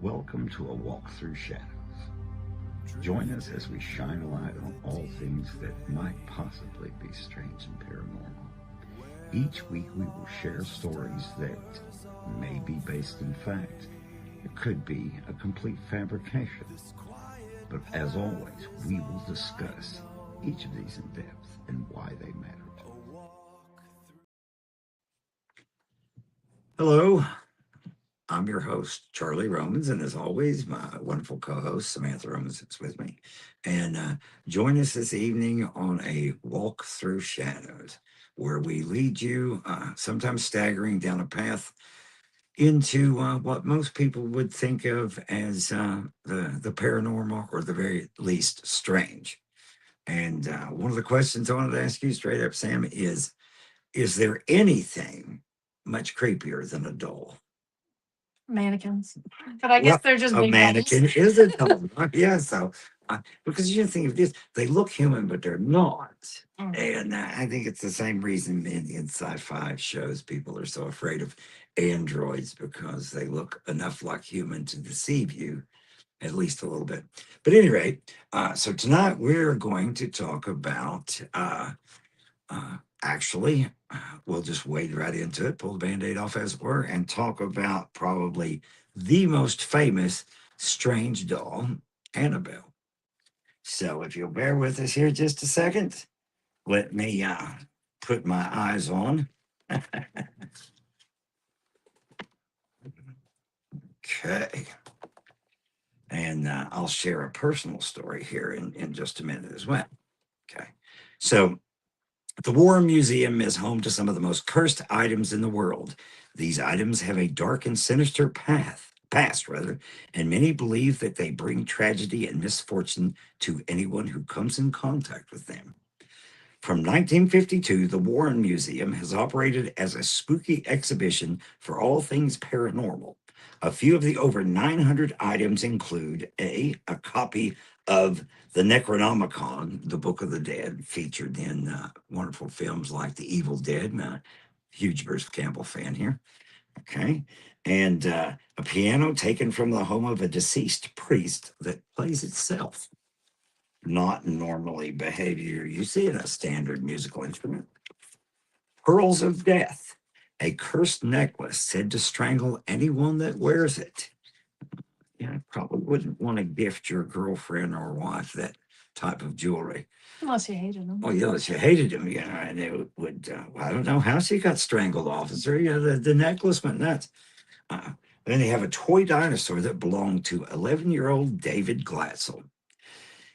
Welcome to a walk through shadows. Join us as we shine a light on all things that might possibly be strange and paranormal. Each week we will share stories that may be based in fact. It could be a complete fabrication. But as always, we will discuss each of these in depth and why they mattered. Hello, I'm your host, Charlie Romans, and as always, my wonderful co host, Samantha Romans, is with me. And join us this evening on a walk through shadows where we lead you, sometimes staggering down a path into what most people would think of as the paranormal or the very least strange. And one of the questions I wanted to ask you straight up, Sam, is there anything much creepier than a doll? Mannequins. But I guess Well, they're just a big dolls. mannequin is a doll. Yeah, so because you think of this, they look human, but they're not. And I think it's the same reason in sci-fi shows people are so afraid of androids because they look enough like human to deceive you, at least a little bit. But at any rate, so tonight we're going to talk about actually, we'll just wade right into it, pull the band-aid off as it were, and talk about probably the most famous strange doll, Annabelle. So if you'll bear with us here just a second, let me put my eyes on. Okay. And I'll share a personal story here in just a minute as well. Okay. So the War Museum is home to some of the most cursed items in the world. These items have a dark and sinister past rather, and many believe that they bring tragedy and misfortune to anyone who comes in contact with them. From 1952, the Warren Museum has operated as a spooky exhibition for all things paranormal. A few of the over 900 items include a copy of the Necronomicon, the Book of the Dead, featured in wonderful films like The Evil Dead. I'm a huge Bruce Campbell fan here. Okay. And a piano taken from the home of a deceased priest that plays itself. Not normally behavior you see in a standard musical instrument. Pearls of Death, a cursed necklace said to strangle anyone that wears it. Yeah, I probably wouldn't want to gift your girlfriend or wife that type of jewelry. Unless you hated them. Oh, yeah, she hated him, and it would, I don't know how she got strangled, officer. The necklace went nuts. Then they have a toy dinosaur that belonged to 11-year-old David Glatzel.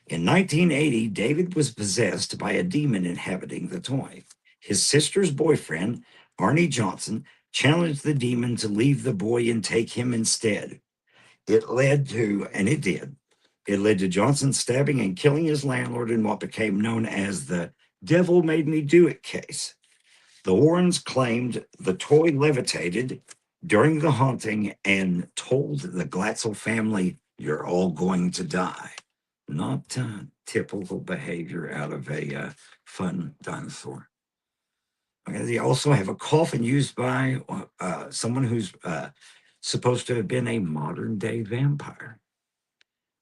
In 1980, David was possessed by a demon inhabiting the toy. His sister's boyfriend, Arnie Johnson, challenged the demon to leave the boy and take him instead. It led to, and it did, it led to Johnson stabbing and killing his landlord in what became known as the devil made me do it case. The Warrens claimed the toy levitated during the haunting and told the Glatzel family, "You're all going to die." Not typical behavior out of a fun dinosaur. Okay, they also have a coffin used by someone who's supposed to have been a modern day vampire.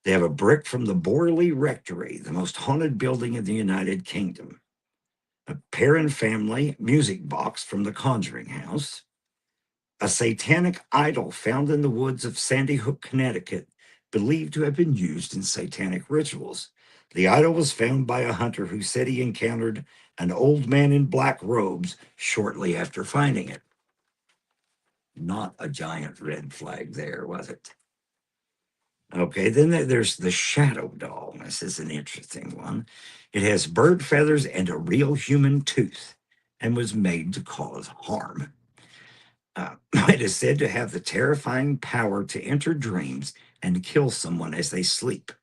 They have a brick from the Borley Rectory, the most haunted building in the United Kingdom. A Perrin family music box from the Conjuring House. A satanic idol found in the woods of Sandy Hook, Connecticut, believed to have been used in satanic rituals. The idol was found by a hunter who said he encountered an old man in black robes shortly after finding it. Not a giant red flag there, was it? Okay, then there's the shadow doll. This is an interesting one. It has bird feathers and a real human tooth and was made to cause harm. It is said to have the terrifying power to enter dreams and kill someone as they sleep.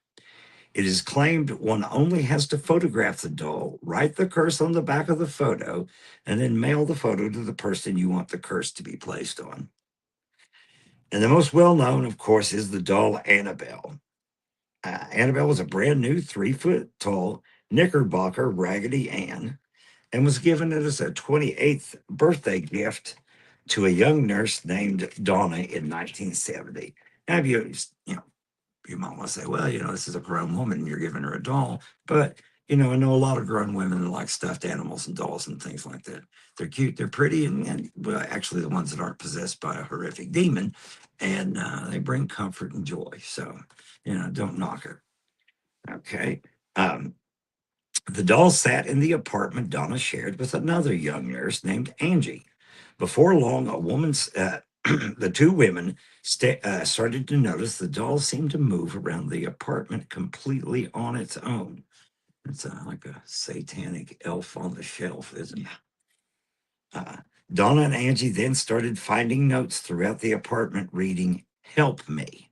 It is claimed one only has to photograph the doll, write the curse on the back of the photo, and then mail the photo to the person you want the curse to be placed on. And the most well known, of course, is the doll Annabelle. Annabelle was a brand new 3 foot tall Knickerbocker Raggedy Ann and was given it as a 28th birthday gift to a young nurse named Donna in 1970. Have you know, you might want to say, well, this is a grown woman, and you're giving her a doll. But, I know a lot of grown women that like stuffed animals and dolls and things like that. They're cute, they're pretty, and well, actually, the ones that aren't possessed by a horrific demon, and they bring comfort and joy. So, don't knock it. Okay. Um, the doll sat in the apartment Donna shared with another young nurse named Angie. Before long, the two women started to notice the doll seemed to move around the apartment completely on its own. It's like a satanic elf on the shelf, isn't it? Uh, Donna and Angie then started finding notes throughout the apartment reading, "Help me."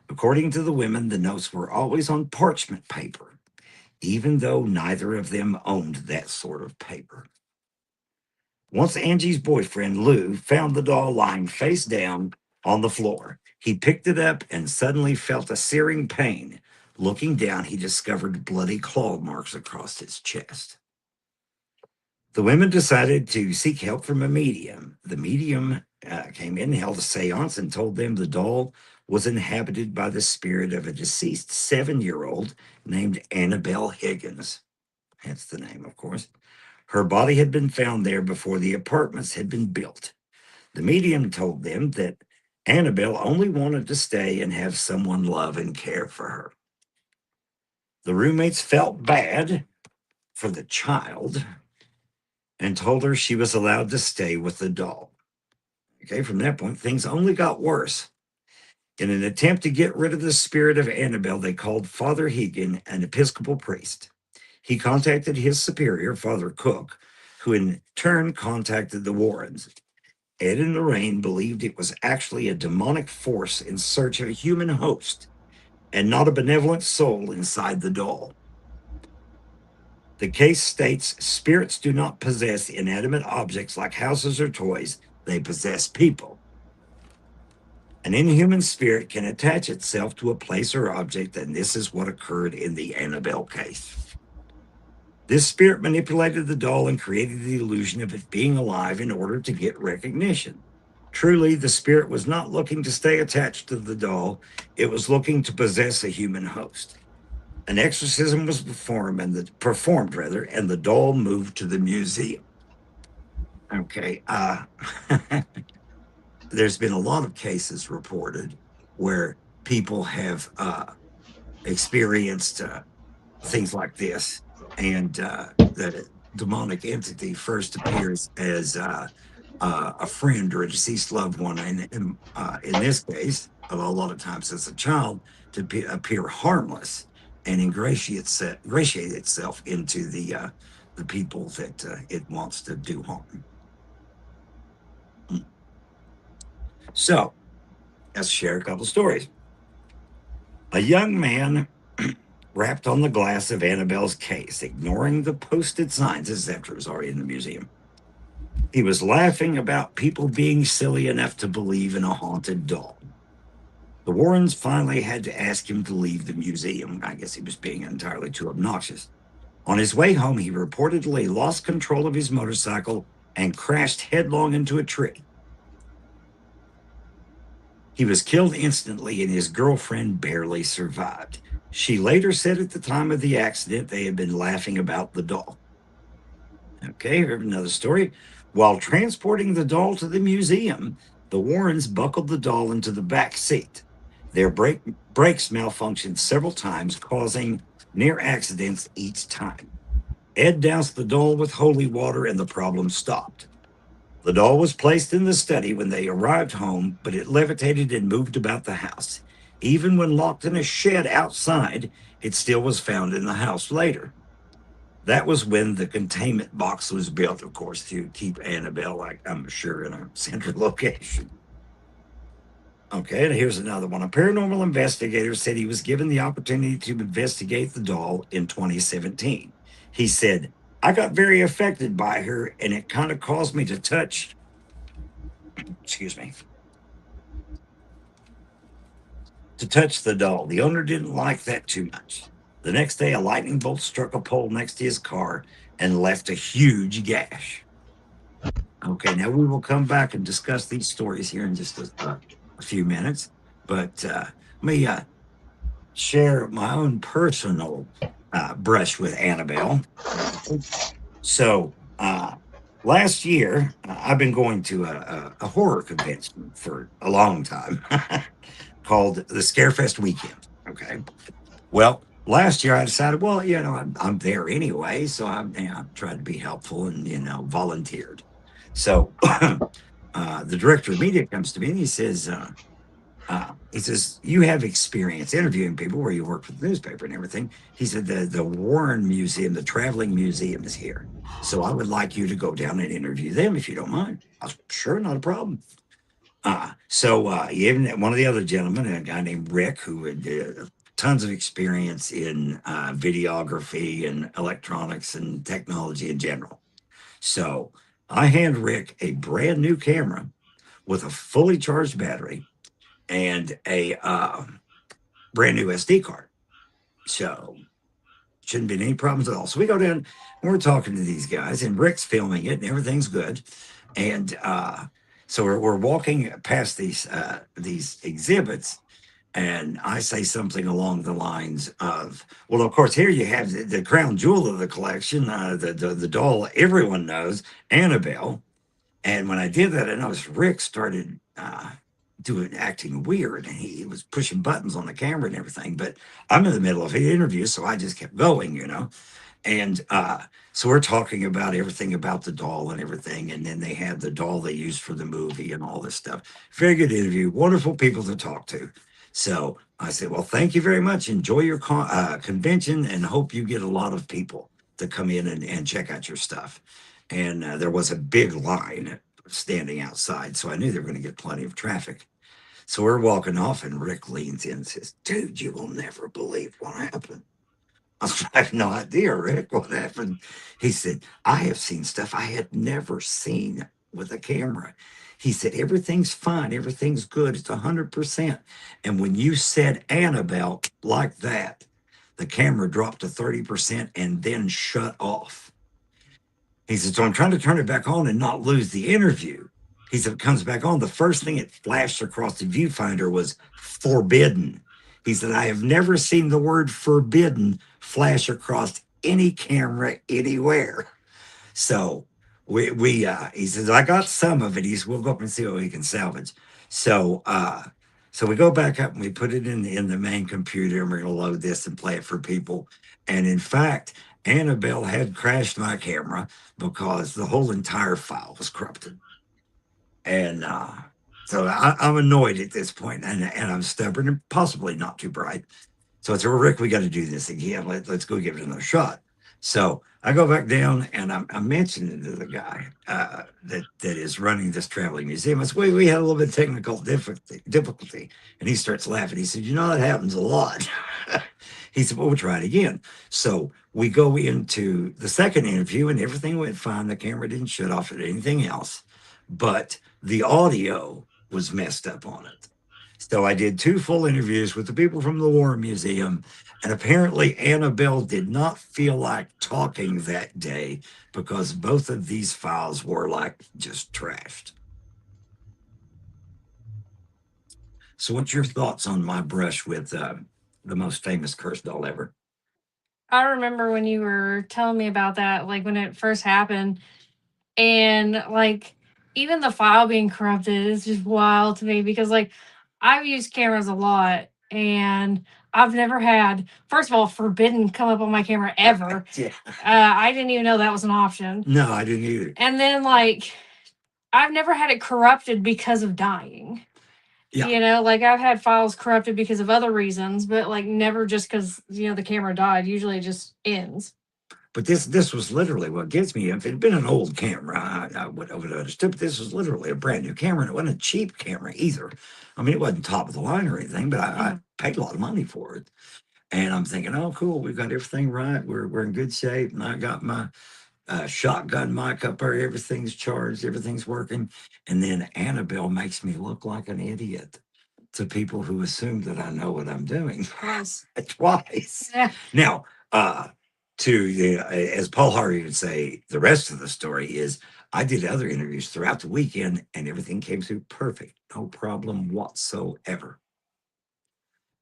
According to the women, the notes were always on parchment paper, even though neither of them owned that sort of paper. Once Angie's boyfriend, Lou, found the doll lying face down on the floor. He picked it up and suddenly felt a searing pain. Looking down, he discovered bloody claw marks across his chest. The women decided to seek help from a medium. The medium came in, held a seance, and told them the doll was inhabited by the spirit of a deceased 7-year-old named Annabelle Higgins. That's the name, of course. Her body had been found there before the apartments had been built. The medium told them that Annabelle only wanted to stay and have someone love and care for her. The roommates felt bad for the child and told her she was allowed to stay with the doll. Okay, from that point, things only got worse. In an attempt to get rid of the spirit of Annabelle, they called Father Hegan, an Episcopal priest. He contacted his superior, Father Cook, who in turn contacted the Warrens. Ed and Lorraine believed it was actually a demonic force in search of a human host and not a benevolent soul inside the doll. The case states spirits do not possess inanimate objects like houses or toys, they possess people. An inhuman spirit can attach itself to a place or object, and this is what occurred in the Annabelle case. This spirit manipulated the doll and created the illusion of it being alive in order to get recognition. Truly, the spirit was not looking to stay attached to the doll, it was looking to possess a human host. An exorcism was performed, and the doll moved to the museum. Okay. There's been a lot of cases reported where people have experienced things like this, and the demonic entity first appears as a friend or a deceased loved one, and in this case, a lot of times as a child, to appear harmless and ingratiate itself into the people that it wants to do harm. So, let's share a couple stories. A young man rapped on the glass of Annabelle's case, ignoring the posted signs as after it was already in the museum. He was laughing about people being silly enough to believe in a haunted doll. The Warrens finally had to ask him to leave the museum. I guess he was being entirely too obnoxious. On his way home, he reportedly lost control of his motorcycle and crashed headlong into a tree. He was killed instantly, and his girlfriend barely survived. She later said at the time of the accident they had been laughing about the doll. Okay, here's another story. While transporting the doll to the museum, the Warrens buckled the doll into the back seat. Their brakes malfunctioned several times, causing near accidents each time. Ed doused the doll with holy water, and the problem stopped. The doll was placed in the study when they arrived home, but it levitated and moved about the house. Even when locked in a shed outside, it still was found in the house later. That was when the containment box was built, of course, to keep Annabelle, like I'm sure, in a central location. Okay, and here's another one. A paranormal investigator said he was given the opportunity to investigate the doll in 2017. He said, I got very affected by her, and it kind of caused me to touch, excuse me, to touch the doll. The owner didn't like that too much. The next day, a lightning bolt struck a pole next to his car and left a huge gash. Okay, now we will come back and discuss these stories here in just a few minutes. But let me share my own personal brush with Annabelle. So last year, I've been going to a horror convention for a long time called the Scarefest Weekend. Okay. Well, last year I decided, well, I'm there anyway, so I tried to be helpful and volunteered. So the director of media comes to me and he says, you have experience interviewing people where you work for the newspaper and everything. He said, the Warren Museum, the traveling museum is here. So I would like you to go down and interview them if you don't mind. I was sure, not a problem. Even one of the other gentlemen, a guy named Rick, who had tons of experience in videography and electronics and technology in general. So I hand Rick a brand new camera with a fully charged battery and a brand new SD card. So shouldn't be any problems at all. So we go down and we're talking to these guys, and Rick's filming it, and everything's good. And so we're walking past these exhibits, and I say something along the lines of, "Well, of course, here you have the crown jewel of the collection, the doll everyone knows, Annabelle." And when I did that, I noticed Rick started doing acting weird, and he was pushing buttons on the camera and everything. But I'm in the middle of an interview, so I just kept going. And so we're talking about everything about the doll and everything. And then they had the doll they used for the movie and all this stuff. Very good interview. Wonderful people to talk to. So I said, well, thank you very much. Enjoy your convention and hope you get a lot of people to come in and check out your stuff. And there was a big line standing outside. So I knew they were going to get plenty of traffic. So we're walking off, and Rick leans in and says, dude, you will never believe what happened. I have no idea, Rick, what happened. He said, I have seen stuff I had never seen with a camera. He said, everything's fine, everything's good, it's 100%. And when you said Annabelle like that, the camera dropped to 30% and then shut off. He said, so I'm trying to turn it back on and not lose the interview. He said, it comes back on. The first thing it flashed across the viewfinder was forbidden. He said, I have never seen the word forbidden flash across any camera anywhere. So he says, I got some of it. He says, we'll go up and see what we can salvage. So, so we go back up and we put it in the main computer, and we're going to load this and play it for people. And in fact, Annabelle had crashed my camera because the whole entire file was corrupted. And so I'm annoyed at this point, and I'm stubborn and possibly not too bright. So I said, well, Rick, we got to do this again. Let's go give it another shot. So I go back down, and I'm mentioning to the guy that is running this traveling museum. I said, we had a little bit of technical difficulty. And he starts laughing. He said, that happens a lot. He said, well, we'll try it again. So we go into the second interview, and everything went fine. The camera didn't shut off or anything else, but the audio was messed up on it. So I did 2 full interviews with the people from the War Museum, and apparently Annabelle did not feel like talking that day because both of these files were like just trashed. So what's your thoughts on my brush with the most famous cursed doll ever? I remember when you were telling me about that, like when it first happened, and like even the file being corrupted is just wild to me because like I've used cameras a lot and I've never had, first of all, forbidden come up on my camera ever. Yeah. I didn't even know that was an option. No, I didn't either. And then like I've never had it corrupted because of dying. Yeah. Like I've had files corrupted because of other reasons, but like never just because the camera died. Usually it just ends. But this was literally what gets me. If it had been an old camera, I would have understood. But this was literally a brand new camera, and it wasn't a cheap camera either. I mean, it wasn't top of the line or anything, but I paid a lot of money for it. And I'm thinking, oh, cool, we've got everything right. We're in good shape, and I got my shotgun mic up there. Everything's charged, everything's working. And then Annabelle makes me look like an idiot to people who assume that I know what I'm doing. Twice. Twice. Yeah. Now, as Paul Harvey would say, the rest of the story is I did other interviews throughout the weekend, and everything came through perfect, no problem whatsoever.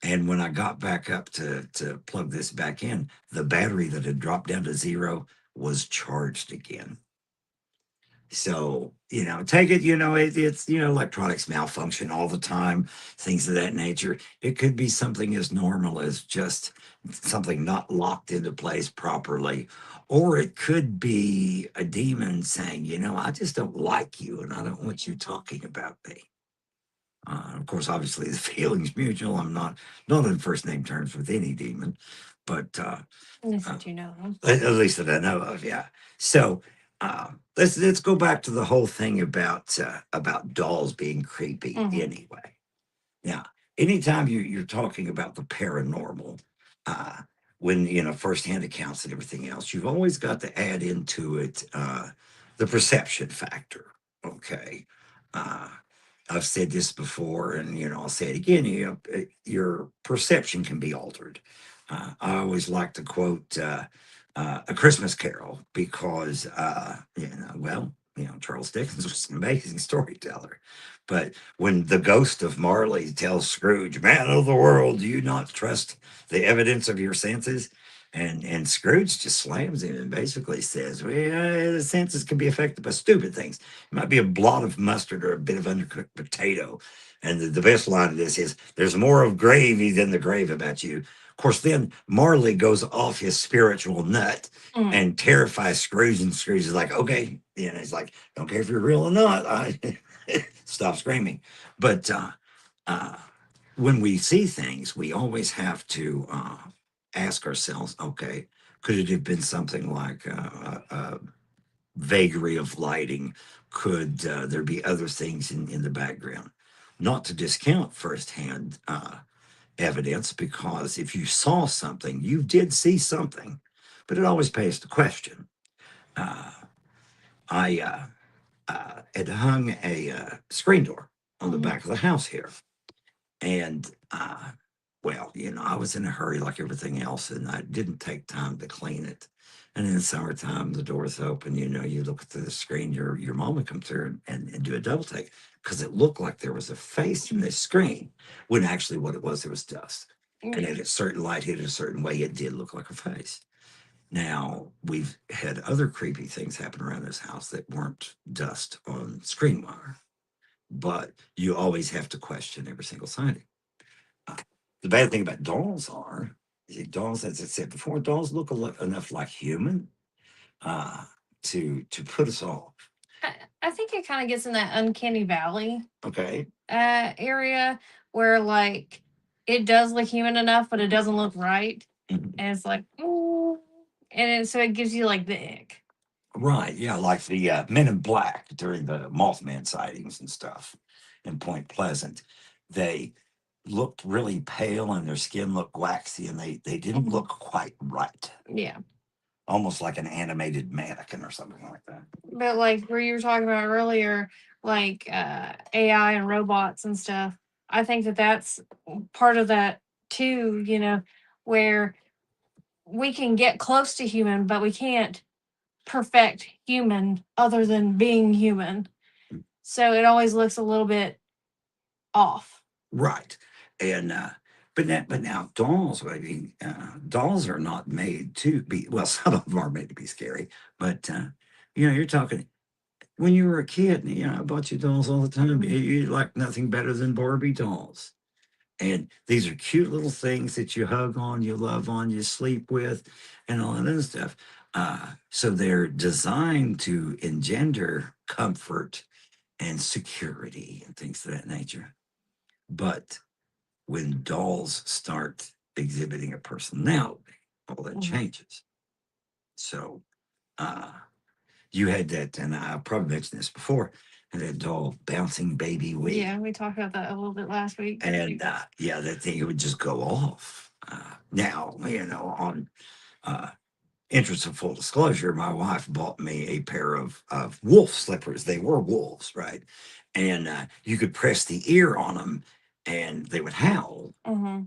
And when I got back up to plug this back in, the battery that had dropped down to zero was charged again. So, take it, it's, electronics malfunction all the time, things of that nature. It could be something as normal as just something not locked into place properly. Or it could be a demon saying, I just don't like you and I don't want you talking about me. Of course, obviously, the feeling's mutual. I'm not on first name terms with any demon, but At least uh, that you know of. at least that I know of, yeah. So let's go back to the whole thing about dolls being creepy. Mhm. Anyway, now, anytime you're talking about the paranormal, uh, when firsthand accounts and everything else, you've always got to add into it the perception factor. Okay, uh, I've said this before, and I'll say it again. Your perception can be altered. I always like to quote "A Christmas Carol" because Charles Dickens was an amazing storyteller. But when the ghost of Marley tells Scrooge, "Man of the world, do you not trust the evidence of your senses?" And Scrooge just slams him and basically says, "Well, the senses can be affected by stupid things. It might be a blot of mustard or a bit of undercooked potato." And the best line of this is, "There's more of gravy than the grave about you." Of course, then Marley goes off his spiritual nut Mm. and terrifies Scrooge, and Scrooge is like, "Okay," he's like, "Don't care if you're real or not. I stop screaming." But uh, when we see things, we always have to ask ourselves, okay, could it have been something like vagary of lighting? Could there be other things in the background? Not to discount firsthand evidence, because if you saw something, you did see something, but it always pays to question. Uh, I had hung a screen door on the Mhm. back of the house here. And well, I was in a hurry like everything else, and I didn't take time to clean it. And in the summertime, the door's open. You look through the screen. Your mom would come through and do a double take because it looked like there was a face in this screen. When actually, what it was, there was dust. And Yeah. at a certain light hit it a certain way, it did look like a face. Now we've had other creepy things happen around this house that weren't dust on screen wire, but you always have to question every single sighting. Uh, the bad thing about dolls dolls, as I said before, dolls look enough like human uh, to put us off. I think it kind of gets in that uncanny valley Okay. area where like it does look human enough, but it doesn't look right, Mhm. and it's like, ooh, so it gives you like the ick. Right. Yeah. Like the Men in Black during the Mothman sightings and stuff in Point Pleasant. They looked really pale and their skin looked waxy and they didn't Mhm. look quite right. Yeah. Almost like an animated mannequin or something like that. But like where you were talking about earlier, like AI and robots and stuff, I think that that's part of that too. Where we can get close to human, but we can't perfect human other than being human. So it always looks a little bit off. Right. And but now dolls, I mean, dolls are not made to be, well, some of them are made to be scary, but you're talking when you were a kid, I bought you dolls all the time. You like nothing better than Barbie dolls. And these are cute little things that you hug on, you love on, you sleep with, and all that other stuff. So they're designed to engender comfort and security and things of that nature. But when dolls start exhibiting a personality, all that Mhm. changes. So uh, you had that, and I probably mentioned this before, and that doll bouncing baby wee. Yeah, we talked about that a little bit last week. And yeah, that thing would just go off. Now, on uh, interest of full disclosure, my wife bought me a pair of wolf slippers. They were wolves, right? And you could press the ear on them and they would howl. Hmm.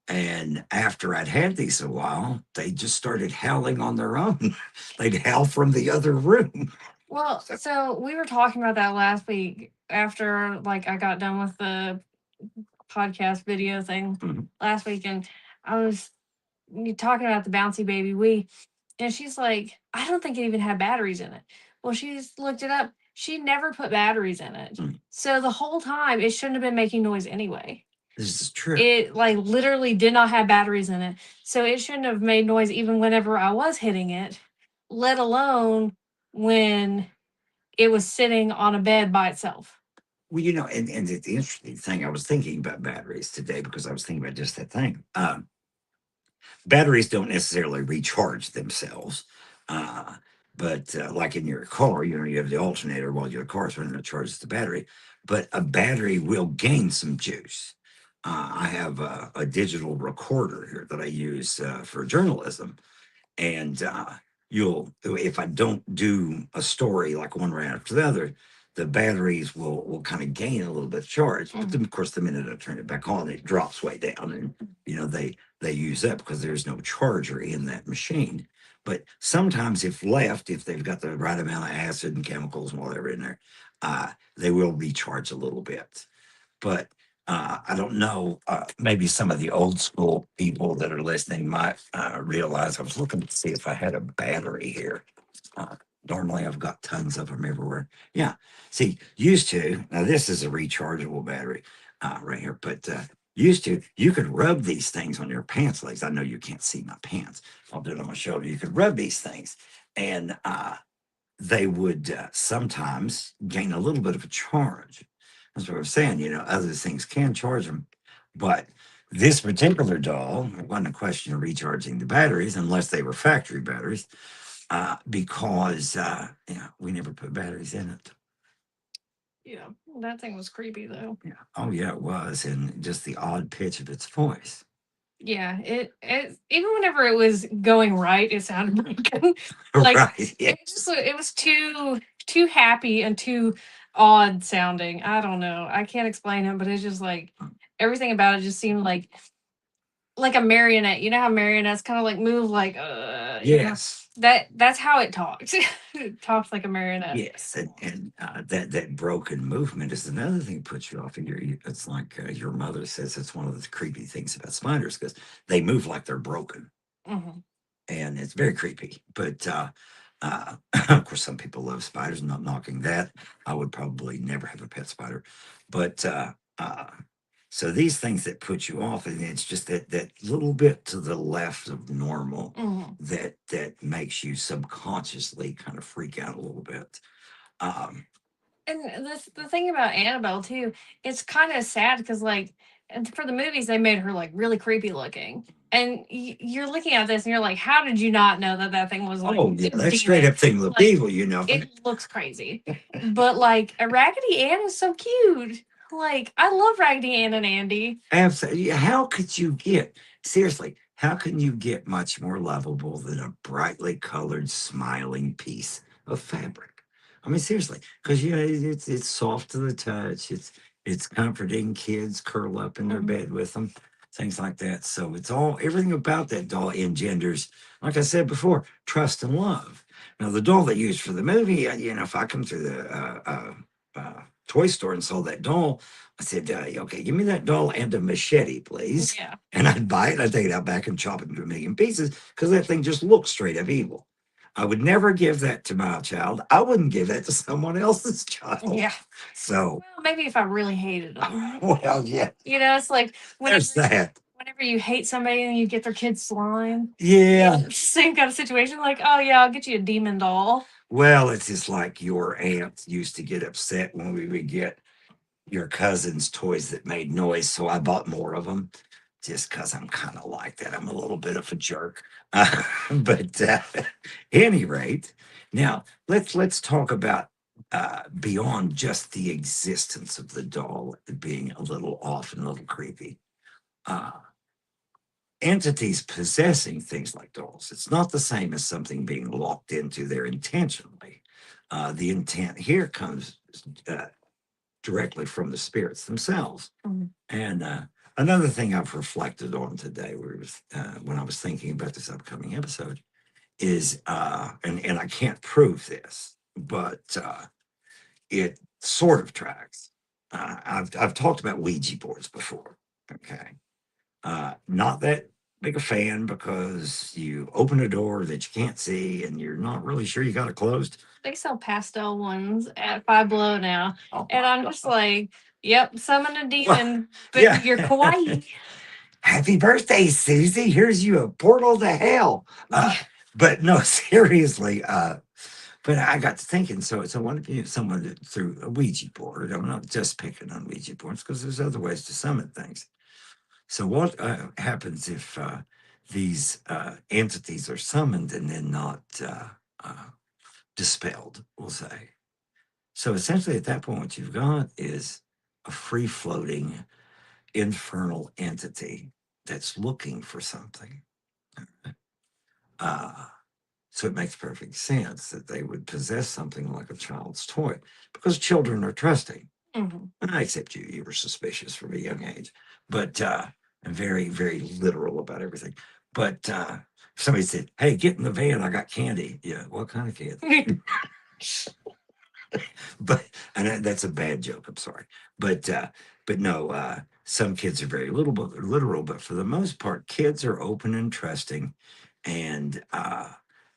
And after I'd had these a while, they just started howling on their own. They'd howl from the other room. Well, So, so we were talking about that last week after like I got done with the podcast video thing Mhm. last week, and I was talking about the bouncy baby Wii, and she's like, I don't think it even had batteries in it. Well, she's looked it up. She never put batteries in it. Mm. So the whole time it shouldn't have been making noise anyway. This is true. It like literally did not have batteries in it. So it shouldn't have made noise even whenever I was hitting it, let alone when it was sitting on a bed by itself. Well, and the interesting thing, I was thinking about batteries today because I was thinking about just that thing. Batteries don't necessarily recharge themselves. Uh, but like in your car, you have the alternator while your car's running, it charges the battery. But a battery will gain some juice. I have a digital recorder here that I use for journalism, and you'll if I don't do a story like one right after the other, the batteries will kind of gain a little bit of charge. But then, of course, the minute I turn it back on, it drops way down, and they use up because there's no charger in that machine. But sometimes, if left, if they've got the right amount of acid and chemicals and whatever in there, they will recharge a little bit. But I don't know. Maybe some of the old school people that are listening might realize I was looking to see if I had a battery here. Uh, Normally, I've got tons of them everywhere. Yeah. See, used to, now this is a rechargeable battery right here, but used to, you could rub these things on your pants legs. I know you can't see my pants. I'll do it on my shoulder. You could rub these things, and they would sometimes gain a little bit of a charge. That's what I was saying. Other things can charge them, but this particular doll, it wasn't a question of recharging the batteries unless they were factory batteries, because we never put batteries in it. Yeah, that thing was creepy though. Yeah. Oh yeah, it was, and just the odd pitch of its voice. Yeah, it even whenever it was going right, it sounded broken. Like Right. Yeah. it was too happy and too odd sounding. I don't know. I can't explain it, but it's just like everything about it just seemed like a marionette. You know how marionettes kind of like move like Yes. that's how it talks. It talks like a marionette. Yes, and that broken movement is another thing that puts you off. And it's like your mother says it's one of the creepy things about spiders because they move like they're broken, Mhm. and it's very creepy. But of course, some people love spiders. I'm not knocking that. I would probably never have a pet spider, but so these things that put you off, and it's just that little bit to the left of normal Mhm. that makes you subconsciously kind of freak out a little bit. Um, And the thing about Annabelle too, it's kind of sad because like and for the movies they made her like really creepy looking, and you're looking at this and you're like, how did you not know that thing was like oh yeah, a that straight demon? up thing looked Like evil. it looks crazy, but like a Raggedy Ann is so cute. Like I love Raggedy Ann and Andy. Absolutely. How could you get seriously? How can you get much more lovable than a brightly colored, smiling piece of fabric? I mean, seriously, because it's soft to the touch. It's comforting. Kids curl up in their Mhm. bed with them, things like that. So it's all everything about that doll engenders, like I said before, trust and love. Now, the doll they used for the movie, if I come through the toy store and saw that doll, I said, okay, give me that doll and a machete, please. Yeah. And I'd buy it. I'd take it out back and chop it into a million pieces because that thing just looks straight up evil. I would never give that to my child. I wouldn't give that to someone else's child. Yeah. So, Well, maybe if I really hated them. well, yeah, It's like there's that. whenever you hate somebody and you get their kid slime. Yeah. Same kind of situation. Like, oh yeah, I'll get you a demon doll. Well, it's just like your aunt used to get upset when we would get your cousin's toys that made noise. So I bought more of them just because I'm kind of like that. I'm a little bit of a jerk. But any rate, now let's talk about beyond just the existence of the doll being a little off and a little creepy. Uh, Entities possessing things like dolls. It's not the same as something being locked into there intentionally. The intent here comes uh, directly from the spirits themselves. Mhm. And another thing I've reflected on today when I was thinking about this upcoming episode is, and I can't prove this, but it sort of tracks. I've talked about Ouija boards before, Okay. Not that big a fan because you open a door that you can't see and you're not really sure you got it closed. They sell pastel ones at Five Below now, Oh and my I'm God. just like, "Yep, summon a Well, demon, but yeah. you're kawaii." Happy birthday, Susie. Here's you a portal to hell. Yeah. But no, seriously. But I got to thinking, so what if you someone that through a Ouija board? I'm not just picking on Ouija boards because there's other ways to summon things. So what happens if these entities are summoned and then not dispelled? We'll say. So essentially, at that point, what you've got is a free floating infernal entity that's looking for something. Uh, so it makes perfect sense that they would possess something like a child's toy because children are trusting. Mhm. Except you, you were suspicious from a young age, but and very, very literal about everything. But if somebody said, "Hey, get in the van, I got candy." Yeah, what kind of candy? But that's a bad joke. I'm sorry, but no. Some kids are very little, but literal. But for the most part, kids are open and trusting, and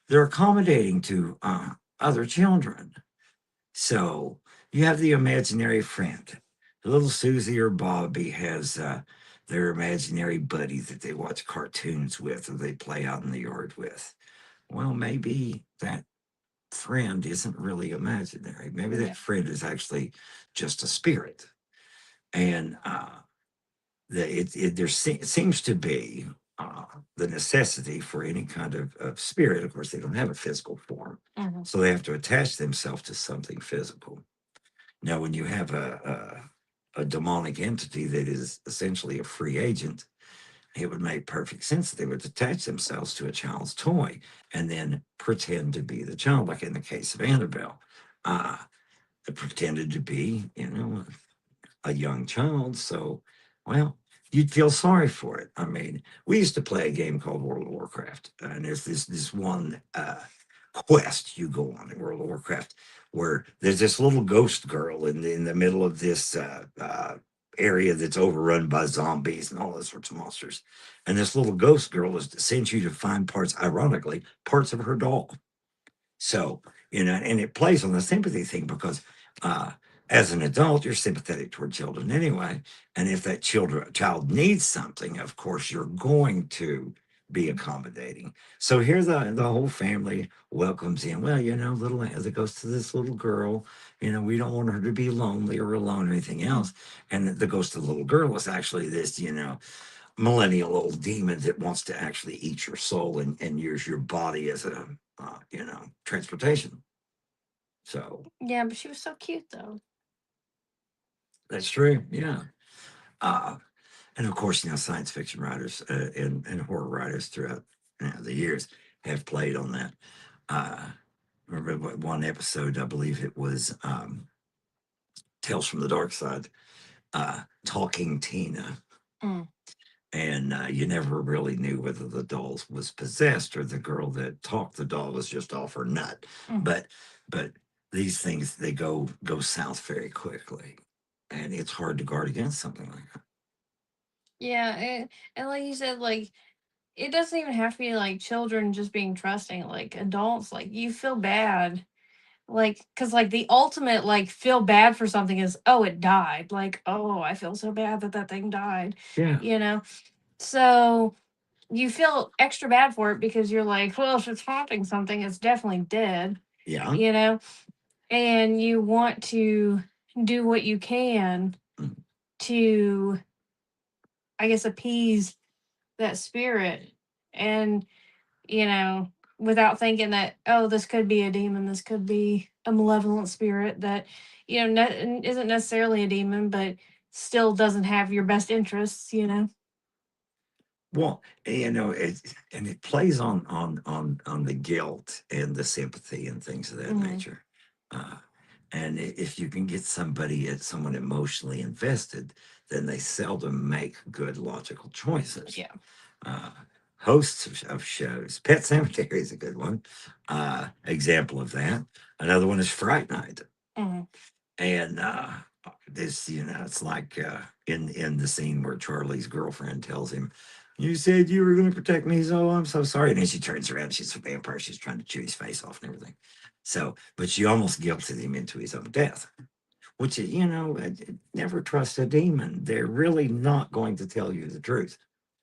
they're accommodating to other children. So you have the imaginary friend. Little Susie or Bobby has their imaginary buddy that they watch cartoons with or they play out in the yard with. Well, maybe that friend isn't really imaginary. Maybe Yeah. that friend is actually just a spirit. And seems to be uh, the necessity for any kind of spirit. Of course, they don't have a physical form. Mhm. So they have to attach themselves to something physical. Now, when you have a demonic entity that is essentially a free agent, it would make perfect sense that they would attach themselves to a child's toy and then pretend to be the child, like in the case of Annabelle. Uh, they pretended to be, a young child. So, well, you'd feel sorry for it. I mean, we used to play a game called World of Warcraft, and there's this one quest you go on in World of Warcraft where there's this little ghost girl in the middle of this area that's overrun by zombies and all those sorts of monsters. And this little ghost girl is sends you to find parts, ironically, parts of her doll. So, and it plays on the sympathy thing because uh, as an adult, you're sympathetic toward children anyway. And if that child needs something, of course, you're going to be accommodating. So here the whole family welcomes in. Well, little as it goes to this little girl, we don't want her to be lonely or alone or anything else. And the ghost of the little girl is actually this, millennial old demon that wants to actually eat your soul and use your body as a transportation. So Yeah, but she was so cute though. that's true. Yeah. Uh, and of course, science fiction writers and horror writers throughout the years have played on that. Uh, remember one episode, I believe it was Tales from the Dark Side, Talking Tina. Mm. And you never really knew whether the doll was possessed or the girl that talked the doll was just off her nut. Mhm. But these things they go south very quickly, and it's hard to guard against something like that. Yeah, and like you said, like it doesn't even have to be like children just being trusting. Like adults, like you feel bad, like because like the ultimate like feel bad for something is, oh, it died. Like, oh, I feel so bad that that thing died. Yeah, You know, so you feel extra bad for it because you're like, well, if it's haunting something, it's definitely dead. yeah, You know, and you want to do what you can mm, to, I guess, appease that spirit. And without thinking that, oh, this could be a demon, this could be a malevolent spirit that, isn't necessarily a demon, but still doesn't have your best interests. well, and it plays on the guilt and the sympathy and things of that Hmm. nature. Uh, and if you can get someone emotionally invested, then they seldom make good logical choices. Yeah. uh, Hosts of shows. Pet Cemetery is a good one. Example of that. Another one is Fright Night. Hmm. And This, it's like in the scene where Charlie's girlfriend tells him, "You said you were going to protect me, so I'm so sorry." And then she turns around, she's a vampire, she's trying to chew his face off and everything. So, but she almost guilted him into his own death, which is, never trust a demon. They're really not going to tell you the truth.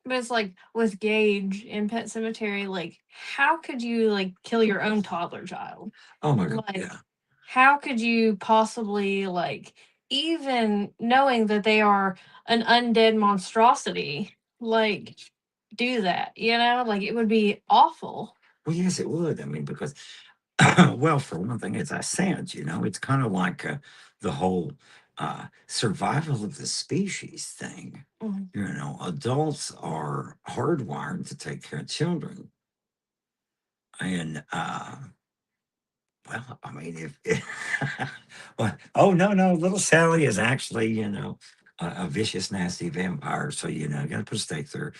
But it's like with Gage in Pet Cemetery, like how could you like kill your own toddler child? Oh my God, Like yeah. how could you possibly like even knowing that they are an undead monstrosity, like do that, you know? Like it would be awful. Well, yes, it would. I mean, because well, for one thing, as I said, it's kind of like the whole survival of the species thing. Mhm. Adults are hardwired to take care of children. And, well, I mean, if well, oh, no, no, little Sally is actually, a vicious, nasty vampire. So, you got to put a stake through.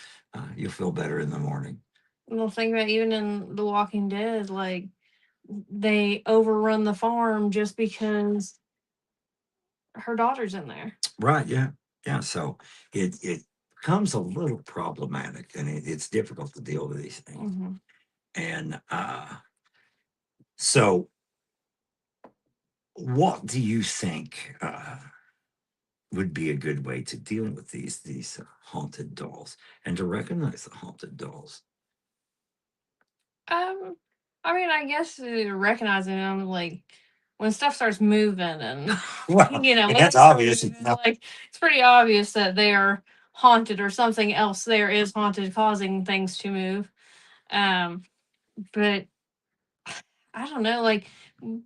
You'll feel better in the morning. Well, think about even in The Walking Dead, like they overrun the farm just because her daughter's in there. Right. Yeah. Yeah. So it becomes a little problematic, and it's difficult to deal with these things. Hmm. And so, what do you think would be a good way to deal with these haunted dolls and to recognize the haunted dolls? Um, I mean, I guess recognizing them, like when stuff starts moving and Well, when that's they start obvious. moving, like it's pretty obvious that they are haunted or something else there is haunted, causing things to move. Um, but I don't know, like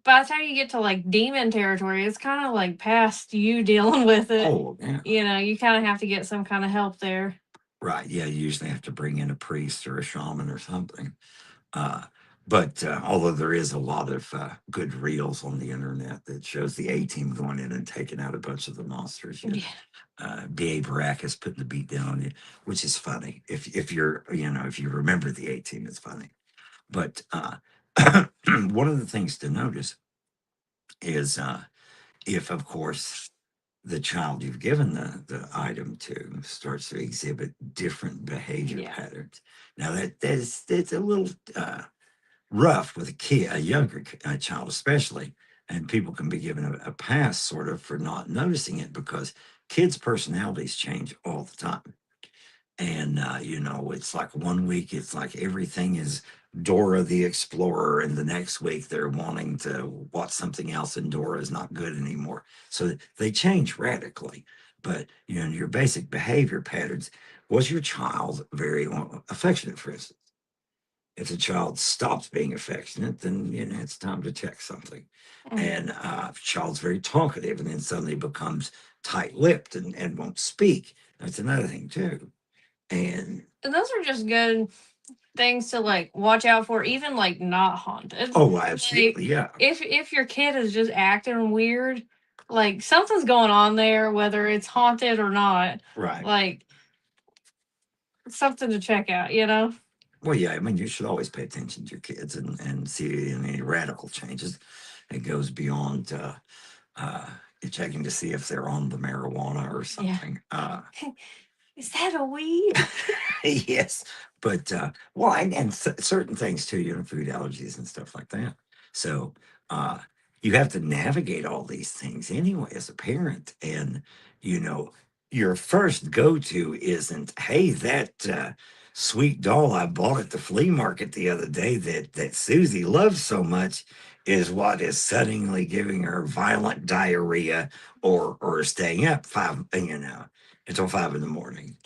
by the time you get to like demon territory, it's kind of like past you dealing with it. Oh, yeah. You kind of have to get some kind of help there. Right. Yeah. You usually have to bring in a priest or a shaman or something. Uh, but although there is a lot of good reels on the internet that shows the A team going in and taking out a bunch of the monsters, Yeah. B.A. Baracus putting the beat down on you, which is funny. If you're, if you remember the A team, it's funny. But one of the things to notice is if, of course, the child you've given the item to starts to exhibit different behavior Yeah. patterns. Now that's a little rough with a kid, a younger child especially, and people can be given a pass sort of for not noticing it because kids' personalities change all the time. And it's like one week it's like everything is Dora the Explorer, and the next week they're wanting to watch something else, and Dora is not good anymore. So they change radically. But your basic behavior patterns. Was your child very affectionate, for instance? If the child stops being affectionate, then it's time to check something. Mhm. And if a child's very talkative and then suddenly becomes tight-lipped and won't speak, that's another thing too. And And those are just good things to like watch out for, even like not haunted. oh, Like absolutely, yeah, if your kid is just acting weird, like something's going on there, whether it's haunted or not. right. Like something to check out. Well, yeah, I mean, you should always pay attention to your kids and see any radical changes. It goes beyond uh, checking to see if they're on the marijuana or Yeah. something. Is that a weed? Yes, but well, and certain things too, food allergies and stuff like that. So uh, you have to navigate all these things anyway as a parent, and you know, your first go to isn't, "Hey, that sweet doll I bought at the flea market the other day that Susie loves so much." Is what is suddenly giving her violent diarrhea or staying up until 5 in the morning.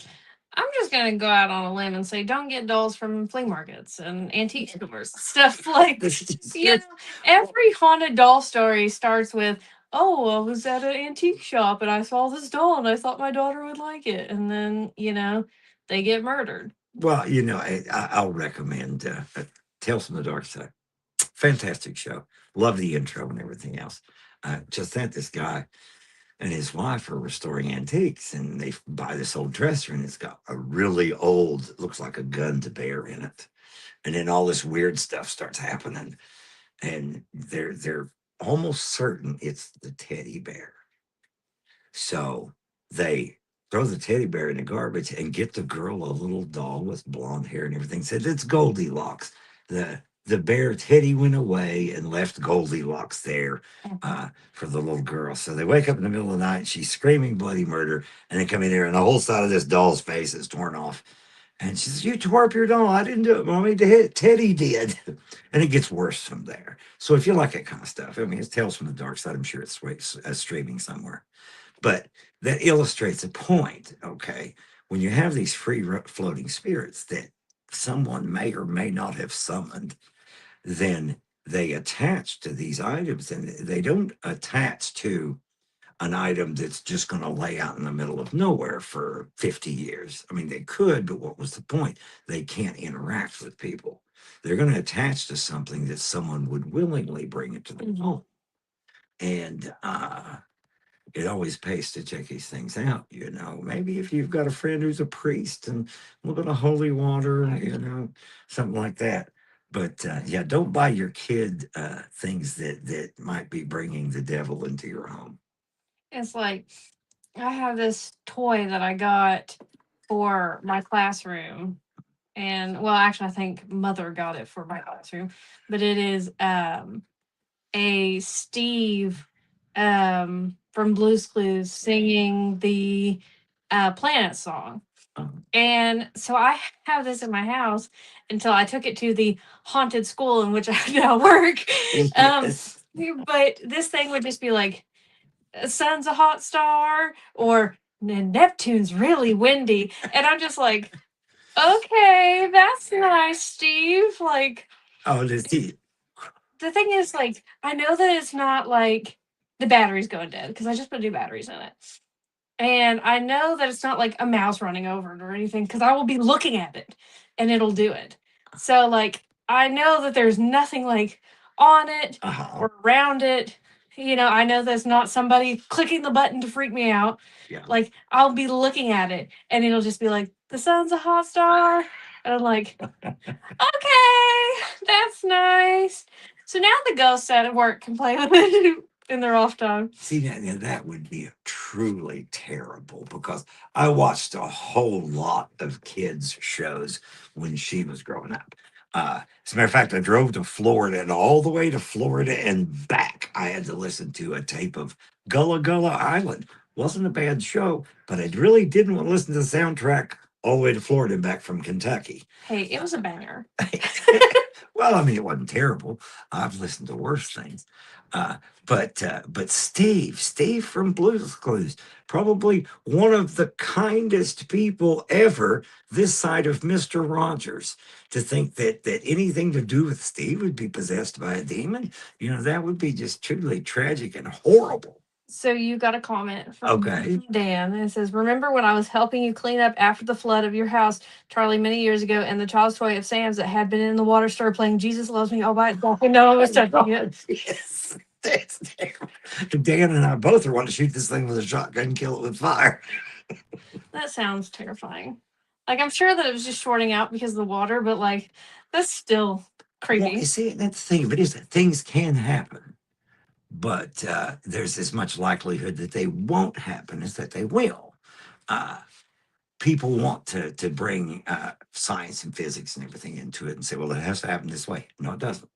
I'm just gonna go out on a limb and say don't get dolls from flea markets and antique stores. Stuff like This is you know, every haunted doll story starts with, "Oh, I was at an antique shop and I saw this doll and I thought my daughter would like it," and then they get murdered. Well, I'll recommend Tales from the Dark Side. Fantastic show. Love the intro and everything else. Just that this guy and his wife are restoring antiques, and they buy this old dresser, and it's got a really old, looks like a gun to bear in it. And then all this weird stuff starts happening, and they're almost certain it's the teddy bear. So they throw the teddy bear in the garbage and get the girl a little doll with blonde hair and everything. Said it's Goldilocks. The bear Teddy went away and left Goldilocks there for the little girl. So they wake up in the middle of the night. She's screaming bloody murder, and they come in there, and the whole side of this doll's face is torn off. And she says, "You tore up your doll. I didn't do it, Mommy. Teddy did." And it gets worse from there. So if you like that kind of stuff, I mean, it's Tales from the Dark Side. I'm sure it's streaming somewhere. But that illustrates a point, okay? When you have these free floating spirits that someone may or may not have summoned, then they attach to these items, and they don't attach to an item that's just going to lay out in the middle of nowhere for 50 years. I mean, they could, but what was the point? They can't interact with people. They're going to attach to something that someone would willingly bring into their home. And it always pays to check these things out. Maybe if you've got a friend who's a priest and a little bit of holy water, something like that. But yeah, don't buy your kid things that might be bringing the devil into your home. It's like I have this toy that I got for my classroom. And well, actually I think mother got it for my classroom, but it is a Steve from Blue's Clues singing the Planet song. And so I have this in my house until I took it to the haunted school in which I now work. Yes. But this thing would just be like, sun's a hot star, or Neptune's really windy. And I'm just like, okay, that's nice, Steve. Like, Oh, the the thing is, like, I know that it's not like the battery's going dead because I just put new batteries in it. And I know that it's not like a mouse running over it or anything because I will be looking at it and it'll do it. So, like, I know that there's nothing like on it or around it. I know there's not somebody clicking the button to freak me out. Yeah. Like, I'll be looking at it and it'll just be like, the sun's a hot star. And I'm like, okay, that's nice. So now the ghosts at work can play with it in their off time. See, that would be truly terrible because I watched a whole lot of kids' shows when she was growing up. As a matter of fact, I drove to Florida, and all the way to Florida and back, I had to listen to a tape of Gullah Gullah Island. Wasn't a bad show, but I really didn't want to listen to the soundtrack all the way to Florida and back from Kentucky. Hey, it was a banger. Well, I mean, it wasn't terrible. I've listened to worse things. But Steve from Blue's Clues, probably one of the kindest people ever this side of Mr. Rogers. To think that anything to do with Steve would be possessed by a demon, that would be just truly tragic and horrible. So you got a comment from Okay. Dan. And it says, remember when I was helping you clean up after the flood of your house, Charlie, many years ago, and the child's toy of Sam's that had been in the water started playing Jesus Loves Me all by itself and no one was touching it. Yes. That's terrible. Dan and I both are wanting to shoot this thing with a shotgun and kill it with fire. That sounds terrifying. Like, I'm sure that it was just shorting out because of the water, but like, that's still creepy. Well, you see, that's the thing of it is that things can happen, but there's as much likelihood that they won't happen as that they will. People want to bring science and physics and everything into it and say, well, it has to happen this way. No, it doesn't.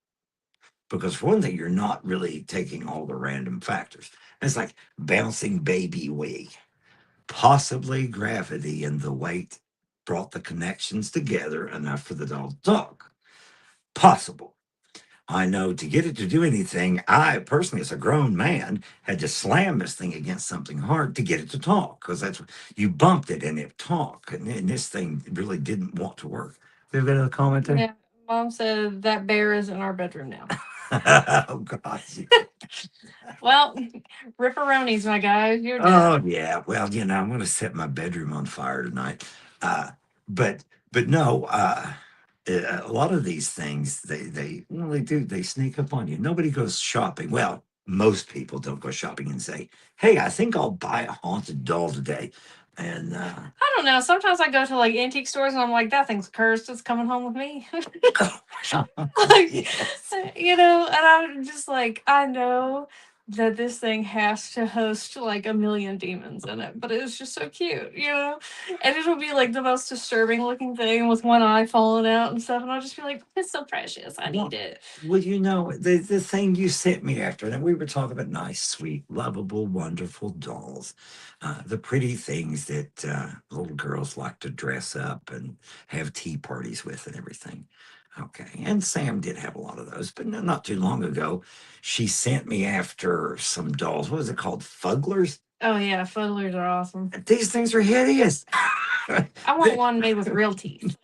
Because for one thing, you're not really taking all the random factors. It's like bouncing baby wig. Possibly gravity and the weight brought the connections together enough for the doll to talk. Possible. I know to get it to do anything, I personally, as a grown man, had to slam this thing against something hard to get it to talk because that's what you bumped it and it talked. And this thing really didn't want to work. Have you got a comment there? Yeah, Mom said that bear is in our bedroom now. Oh, gosh. Well, ripperonis, my guy. You're dead. Oh yeah. Well, I'm going to set my bedroom on fire tonight. But no. A lot of these things they do they sneak up on you. Nobody goes shopping. Well, most people don't go shopping and say, "Hey, I think I'll buy a haunted doll today." And I don't know. Sometimes I go to like antique stores and I'm like, that thing's cursed. It's coming home with me. Like, yes. and I'm just like, I know that this thing has to host like a million demons in it, but it was just so cute, you know? And it'll be like the most disturbing looking thing with one eye falling out and stuff. And I'll just be like, it's so precious. I Well, need it. well, the thing you sent me after, and we were talking about nice, sweet, lovable, wonderful dolls, the pretty things that little girls like to dress up and have tea parties with and everything. Okay, and Sam did have a lot of those, but not too long ago, she sent me after some dolls. What was it called? Fugglers? Oh yeah, fuddlers are awesome. These things are hideous. I want one made with real teeth.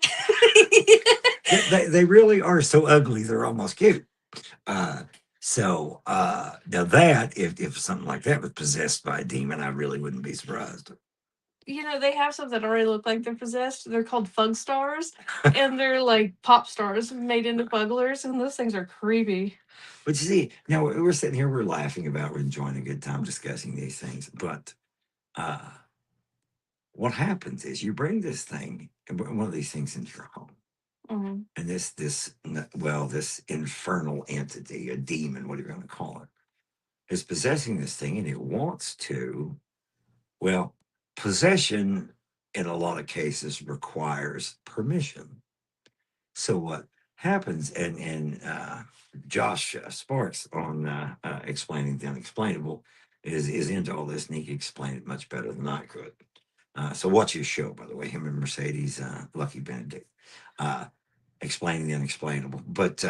They really are so ugly, they're almost cute. Uh, now that if something like that was possessed by a demon, I really wouldn't be surprised. You know, they have some that already look like they're possessed. They're called fug stars, and they're like pop stars made into fugglers, and those things are creepy. But you see, now we're sitting here, we're laughing about, we're enjoying a good time discussing these things. But uh, what happens is you bring this thing, one of these things into your home, Mm-hmm. and this infernal entity, a demon, what are you going to call it, is possessing this thing, and it wants to. Well, possession in a lot of cases requires permission. So what happens, and Josh Sparks on explaining the unexplainable is into all this, and he can explain it much better than I could. So watch his show, by the way, him and Mercedes, Lucky Benedict, uh, explaining the unexplainable. But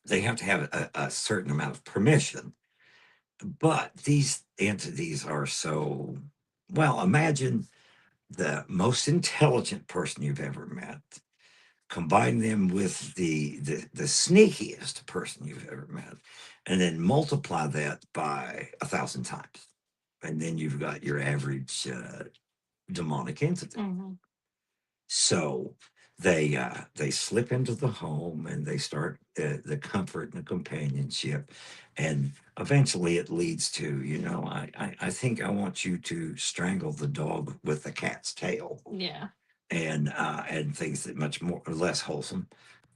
they have to have a certain amount of permission. But these entities are so, well, imagine the most intelligent person you've ever met, combine them with the sneakiest person you've ever met, and then multiply that by 1,000 times, and then you've got your average demonic entity. Mm-hmm. So they slip into the home, and they start the comfort and the companionship, and eventually it leads to, I think I want you to strangle the dog with the cat's tail, Yeah. and things that much more or less wholesome.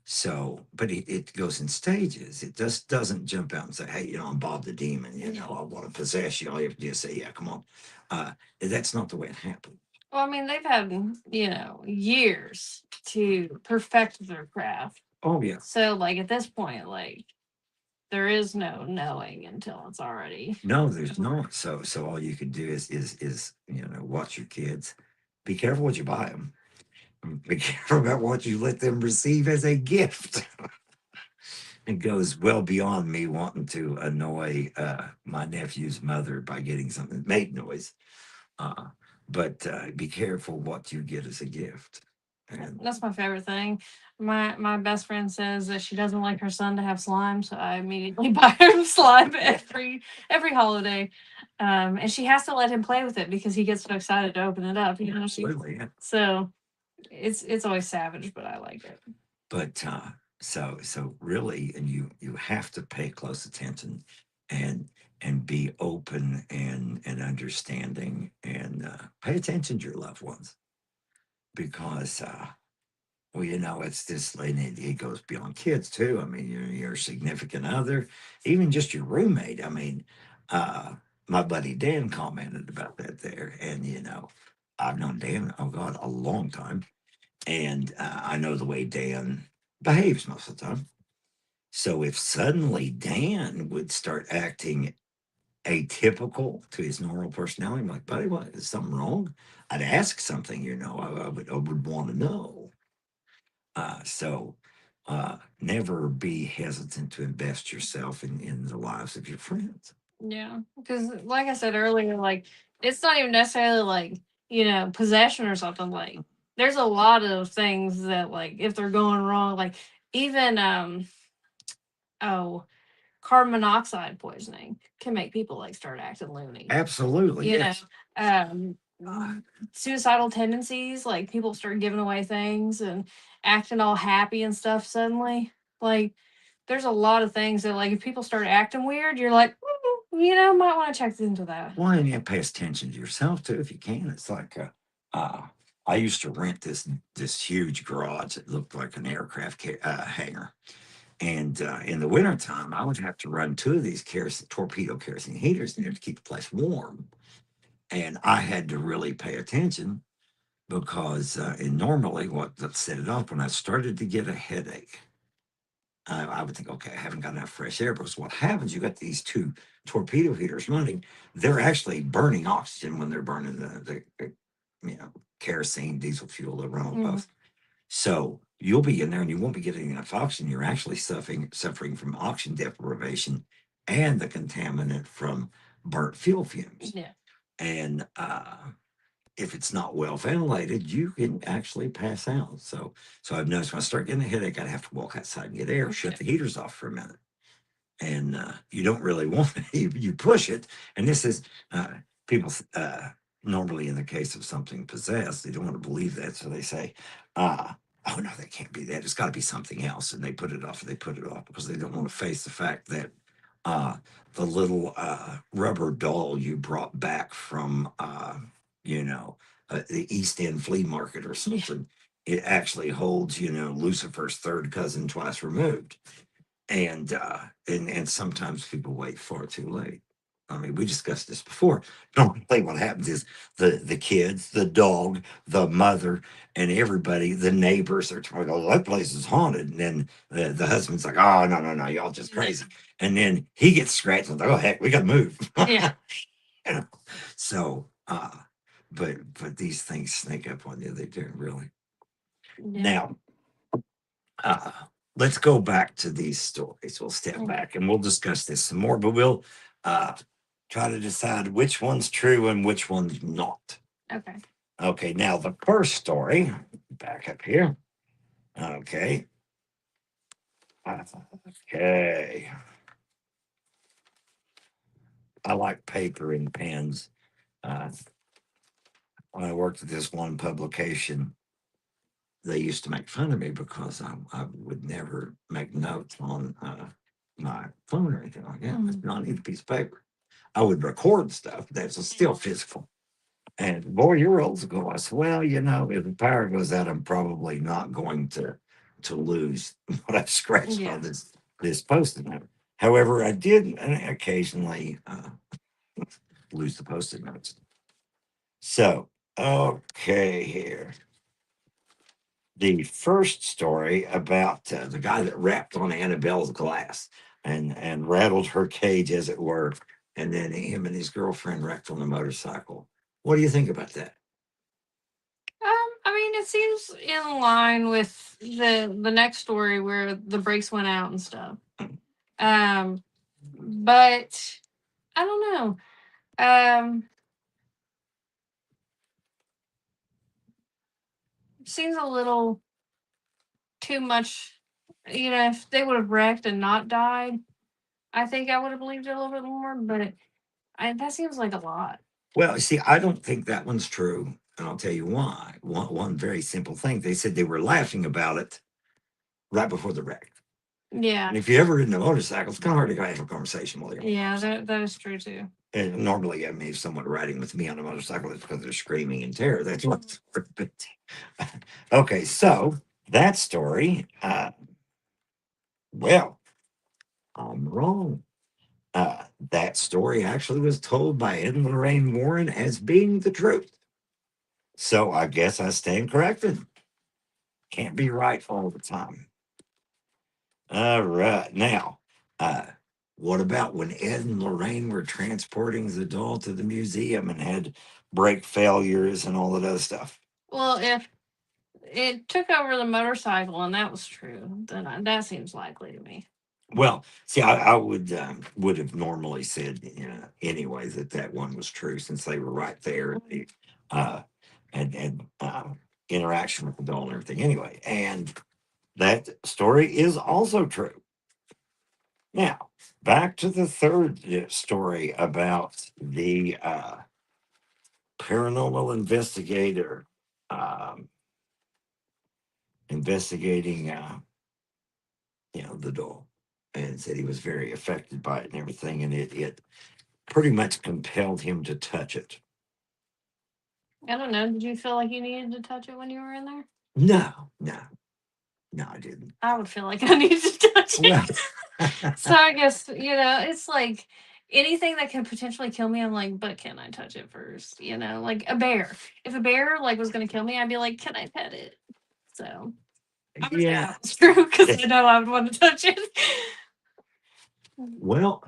So, but it goes in stages. It just doesn't jump out and say, "Hey, I'm Bob the Demon. I want to possess you." All you have to do is say, "Yeah, come on." That's not the way it happened. Well, I mean, they've had, years to perfect their craft. Oh yeah. So, like, at this point, like, there is no knowing until it's already. No, there's not. So all you can do is watch your kids. Be careful what you buy them. Be careful about what you let them receive as a gift. It goes well beyond me wanting to annoy my nephew's mother by getting something that made noise. Uh, but be careful what you get as a gift. And That's my favorite thing. My best friend says that she doesn't like her son to have slime, so I immediately buy her slime every holiday, and she has to let him play with it because he gets so excited to open it up. You know, absolutely, yeah. so it's always savage, but I like it. But so really, and you have to pay close attention, and be open and understanding, and pay attention to your loved ones, because well, it's this, and it goes beyond kids too. I mean, your significant other, even just your roommate. I mean, uh, my buddy Dan commented about that there, and I've known Dan, oh God, a long time, and I know the way Dan behaves most of the time. So if suddenly Dan would start acting atypical to his normal personality, I'm like, buddy, what, is something wrong? I'd ask something, I would want to know. So never be hesitant to invest yourself in the lives of your friends. Yeah, because like I said earlier, like it's not even necessarily like possession or something. Like there's a lot of things that like if they're going wrong, like even oh carbon monoxide poisoning can make people like start acting loony. Absolutely, You know, yes. um, suicidal tendencies, like people start giving away things and acting all happy and stuff suddenly. Like there's a lot of things that like if people start acting weird, you're like, might want to check into that. Well, and you pay attention to yourself too if you can. It's like uh, I used to rent this huge garage that looked like an aircraft hangar, And in the wintertime, I would have to run two of these torpedo kerosene heaters in there to keep the place warm. And I had to really pay attention because, and normally what that set it off when I started to get a headache, I would think, okay, I haven't got enough fresh air. Because what happens, you got these two torpedo heaters running, they're actually burning oxygen when they're burning the you know, kerosene, diesel fuel, they run on both. So you'll be in there and you won't be getting enough oxygen. You're actually suffering from oxygen deprivation and the contaminant from burnt fuel fumes. Yeah. And if it's not well ventilated, you can actually pass out. So I've noticed when I start getting a headache, I have to walk outside and get air, shut the heaters off for a minute. And you don't really want it. You push it. And this is people normally in the case of something possessed, they don't want to believe that. So they say, oh no, that can't be that. It's got to be something else. And they put it off. They put it off because they don't want to face the fact that uh, the little rubber doll you brought back from, you know, the East End flea market or something, it actually holds, you know, Lucifer's third cousin twice removed. And sometimes people wait far too late. I mean, we discussed this before. Normally, what happens is the kids, the dog, the mother, and everybody, the neighbors are talking, "Oh, that place is haunted." And then the husband's like, "Oh, no, no, no, y'all just crazy." And then he gets scratched and like, "Oh heck, we got to move." Yeah. You know? So, but these things sneak up on you. They do really. Yeah. Now, uh, let's go back to these stories. We'll step back and we'll discuss this some more, but we'll uh, try to decide which one's true and which one's not. Okay. Okay, now the first story, back up here. Okay. Okay. I like paper and pens. Uh, when I worked at this one publication, they used to make fun of me because I would never make notes on my phone or anything like that. I did not need a piece of paper. I would record stuff that's still physical. And boy, you're old school. I said, well, you know, if the power goes out, I'm probably not going to lose what I've scratched on this post-it note. However, I did occasionally lose the post-it notes. So, okay, here. The first story about the guy that rapped on Annabelle's glass and rattled her cage, as it were, and then him and his girlfriend wrecked on a motorcycle. What do you think about that? I mean, it seems in line with the next story where the brakes went out and stuff. But I don't know. Seems a little too much. You know, if they would have wrecked and not died, I think I would have believed it a little bit more. But that seems like a lot. Well, see, I don't think that one's true, and I'll tell you why. One very simple thing. They said they were laughing about it right before the wreck. Yeah. And if you ever ridden a motorcycle, it's kind of hard to have a conversation with you. Yeah, that is true too. And normally, I mean, if someone riding with me on a motorcycle, it's because they're screaming in terror. That's what's okay. So that story, well, I'm wrong. That story actually was told by Ed and Lorraine Warren as being the truth. So I guess I stand corrected. Can't be right all the time. All right. Now, uh, what about when Ed and Lorraine were transporting the doll to the museum and had brake failures and all that other stuff? Well, if it took over the motorcycle and that was true, then that seems likely to me. Well, see, I would have normally said, you know, anyway, that one was true since they were right there, uh, and interaction with the doll and everything. Anyway, and that story is also true. Now, back to the third story about the paranormal investigator um, investigating, you know, the doll, and said he was very affected by it and everything, and it pretty much compelled him to touch it. I don't know. Did you feel like you needed to touch it when you were in there? No, no. No, I didn't. I would feel like I needed to touch Well, it. So I guess, it's like anything that can potentially kill me, I'm like, but can I touch it first? Like a bear. If a bear like was gonna kill me, I'd be like, can I pet it? So I'm gonna say yeah. that was true because I know I would want to touch it. Well,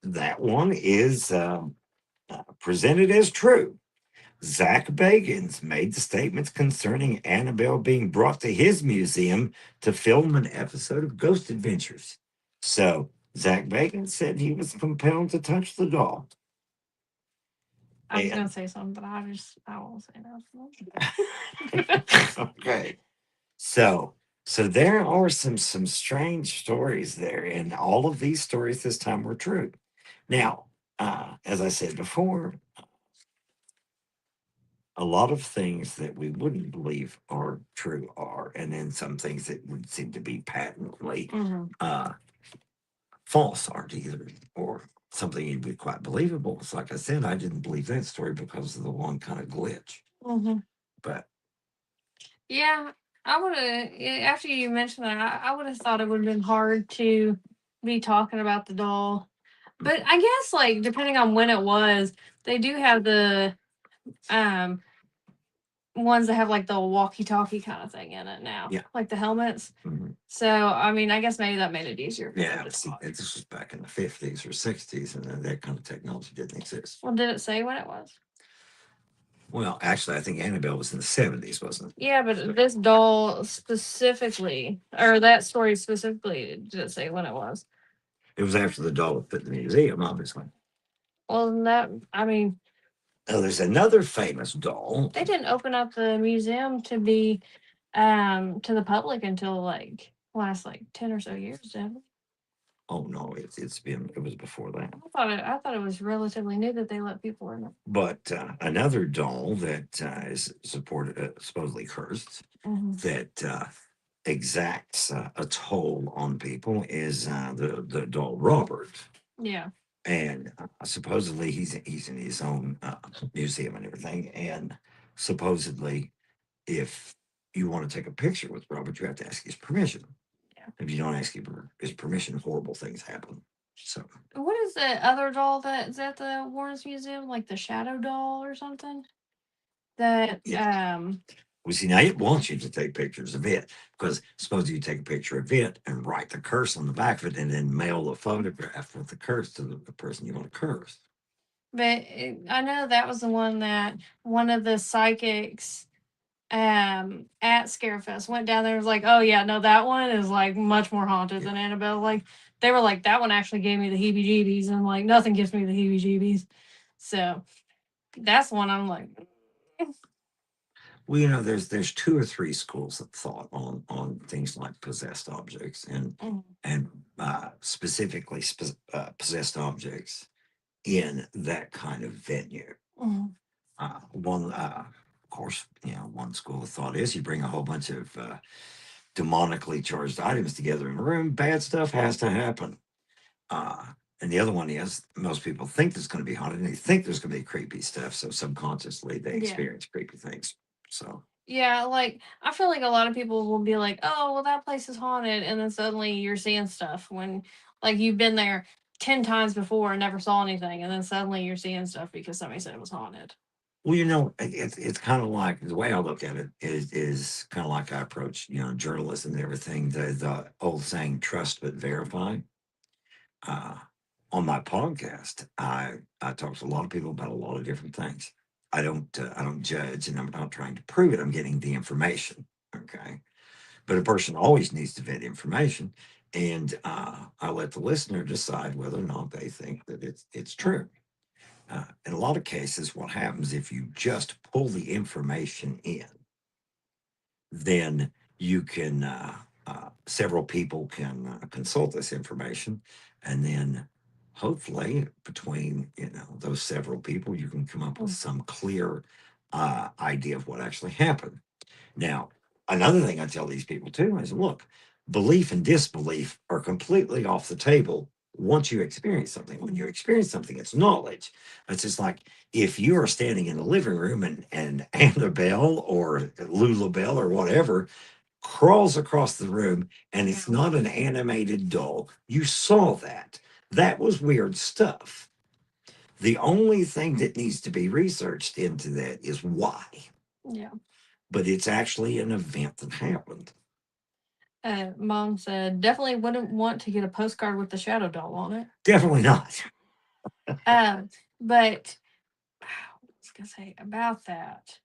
that one is presented as true. Zach Bagans made the statements concerning Annabelle being brought to his museum to film an episode of Ghost Adventures. So Zach Bagans said he was compelled to touch the doll. I was gonna And say something, but I won't say that. okay, so there are some strange stories there, and all of these stories this time were true. Now, as I said before, a lot of things that we wouldn't believe are true are, and then some things that would seem to be patently Mhm. false aren't either, or something you'd be quite believable. It's like I said, I didn't believe that story because of the one kind of glitch. Mhm. But Yeah, I would have. After you mentioned that, I would have thought it would have been hard to be talking about the doll. But I guess, like, depending on when it was, they do have the um ones that have like the walkie-talkie kind of thing in it now, yeah, like the helmets. mhm. So I mean, I guess maybe that made it easier for them Yeah, to see, talk. this was back in the 50s or 60s, and that kind of technology didn't exist. Well, did it say when it was? Well, actually, I think Annabelle was in the 70s, wasn't it? Yeah, but this doll specifically, or that story specifically, did it say when it was? It was after the doll was put in the museum, obviously. Well, I mean, Now, there's another famous doll. they didn't open up the museum to be to the public until like last like 10 or so years, did it? Oh no, it was before that. I thought it was relatively new that they let people in it. But another doll that is supported, supposedly cursed, Hmm. that exacts a toll on people is the doll Robert. Yeah. And supposedly he's in his own museum and everything. And supposedly, if you want to take a picture with Robert, you have to ask his permission. Yeah. If you don't ask his permission, horrible things happen. So What is the other doll that's at the Warrens Museum? Like the Shadow Doll or something? That yeah. Well, see, now it wants you to take pictures of it because suppose you take a picture of it and write the curse on the back of it and then mail the photograph with the curse to the person you want to curse. But I know that was the one that one of the psychics at Scarefest went down there and was like, oh yeah, no, that one is like much more haunted Yeah. than Annabelle. Like they were like, that one actually gave me the heebie jeebies, and like nothing gives me the heebie jeebies. So that's one I'm like, Well, there's two or three schools of thought on things like possessed objects mm, and specifically possessed objects in that kind of venue. mm, One, of course, one school of thought is you bring a whole bunch of demonically charged items together in a room, bad stuff has to happen. Uh, and the other one is most people think there's going to be haunted and they think there's going to be creepy stuff. So subconsciously they yeah. experience creepy things. So, Yeah, like I feel like a lot of people will be like, "Oh, well, that place is haunted," and then suddenly you're seeing stuff when, like, you've been there 10 times before and never saw anything, and then suddenly you're seeing stuff because somebody said it was haunted. well, it's kind of like the way I look at it is kind of like I approach, journalism and everything. The old saying, trust but verify. Uh, on my podcast, I talk to a lot of people about a lot of different things. I don't judge, and I'm not trying to prove it. I'm getting the information. Okay, but a person always needs to vet information, and I let the listener decide whether or not they think that it's true. In a lot of cases, what happens if you just pull the information in, then you can several people can consult this information, and then hopefully between those several people, you can come up with Mm, some clear idea of what actually happened. Now, another thing I tell these people too is look, belief and disbelief are completely off the table once you experience something. When you experience something, it's knowledge. It's just like if you are standing in the living room and Annabelle or Lulabelle or whatever crawls across the room, and it's Yeah. not an animated doll. You saw that. That was weird stuff. The only thing that needs to be researched into that is why, Yeah. but it's actually an event that happened. Mom said definitely wouldn't want to get a postcard with the shadow doll on it. Definitely not. But what was I gonna say about that?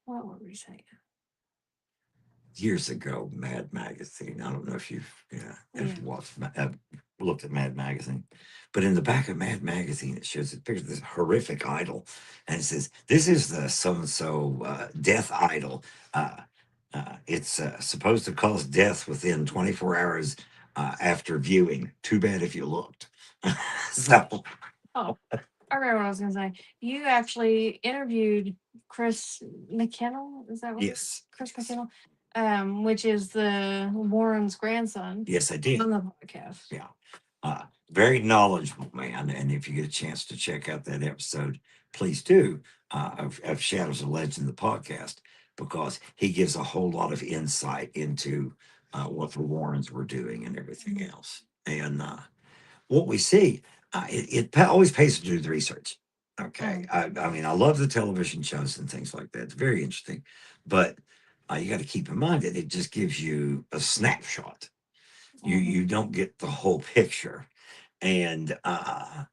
What were we saying? Years ago, Mad Magazine. I don't know if you've Yeah. ever looked at Mad Magazine, but in the back of Mad Magazine, it shows a picture of this horrific idol, and it says, "This is the so and so death idol. Uh, it's supposed to cause death within 24 hours after viewing. Too bad if you looked." So, Oh, I remember what I was gonna say. You actually interviewed Chris McKinnell. Is that what yes, Chris yes, McKinnell? Which is the Warren's grandson yes, I did. on the podcast. Yeah. Very knowledgeable man. And if you get a chance to check out that episode, please do, of Shadows of Legend, the podcast, because he gives a whole lot of insight into what the Warrens were doing and everything Mhm. else. And what we see, always pays to do the research. Okay. Mm. I mean, I love the television shows and things like that. It's very interesting. But you got to keep in mind that it just gives you a snapshot. You Mhm. don't get the whole picture, and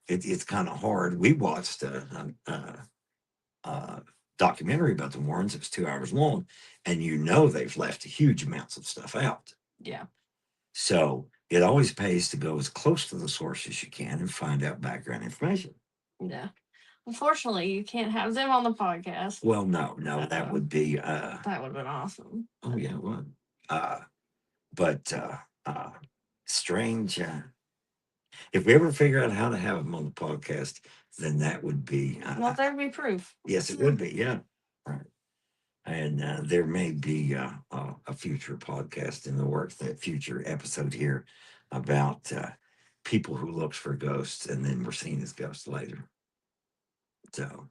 it's kind of hard. We watched a documentary about the Warrens. It was 2 hours long, and they've left huge amounts of stuff out. Yeah. So it always pays to go as close to the source as you can and find out background information. Yeah. Unfortunately, you can't have them on the podcast. Well, no, that would be That would have been awesome. oh yeah, it would. But uh, strange. If we ever figure out how to have them on the podcast, then that would be Well, there'd be proof. yes, it would be. Yeah, right. And there may be a future podcast in the works, that future episode here about people who looked for ghosts and then were seen as ghosts later. So,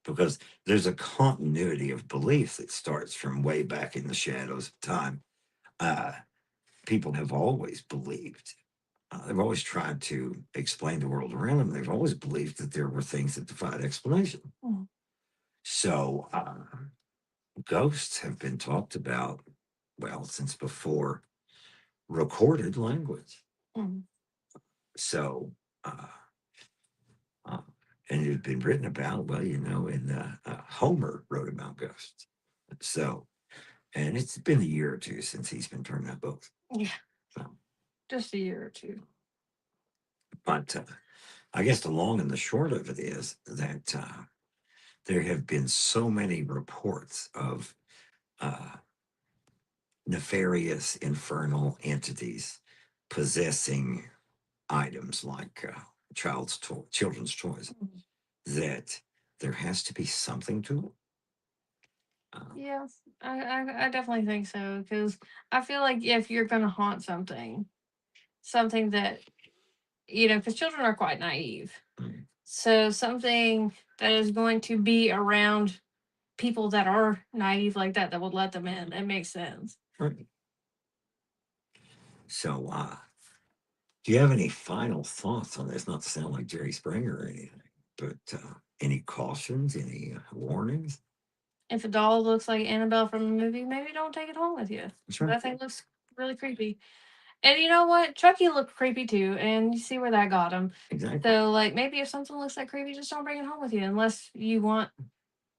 because there's a continuity of belief that starts from way back in the shadows of time. Uh, People have always believed. They've always tried to explain the world around them. They've always believed that there were things that defied explanation. Mm. So, ghosts have been talked about, well, since before recorded language. Mm. So, uh, uh, and it had been written about, well, in Homer wrote about ghosts. So, and it's been a year or two since he's been turning out books. Yeah. So, Just a year or two. but I guess the long and the short of it is that there have been so many reports of uh, nefarious, infernal entities possessing items like children's toys, Mm. that there has to be something to it. Yeah, I definitely think so because I feel like if you're gonna haunt something, something that because children are quite naive, Mm, so something that is going to be around people that are naive like that that would let them in, it makes sense. right. So, do you have any final thoughts on this? Not to sound like Jerry Springer or anything, but any cautions, any warnings? If a doll looks like Annabelle from the movie, maybe don't take it home with you. That's right. That thing looks really creepy. And you know what? Chucky looked creepy too, and you see where that got him. Exactly. So, like, maybe if something looks like creepy, just don't bring it home with you unless you want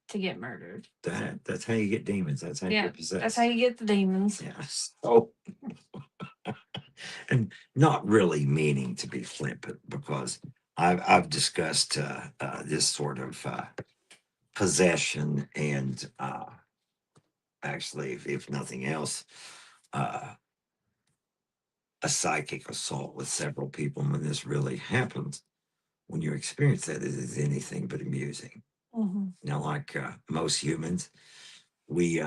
to get murdered. That's how you get demons. That's how you Yeah, get that's how possessed. you get the demons. Yes. Oh, and not really meaning to be flippant, because I've discussed this sort of possession and actually, if nothing else, uh, a psychic assault with several people. When this really happens, when you experience that, it is anything but amusing. Hmm. Now, like most humans, we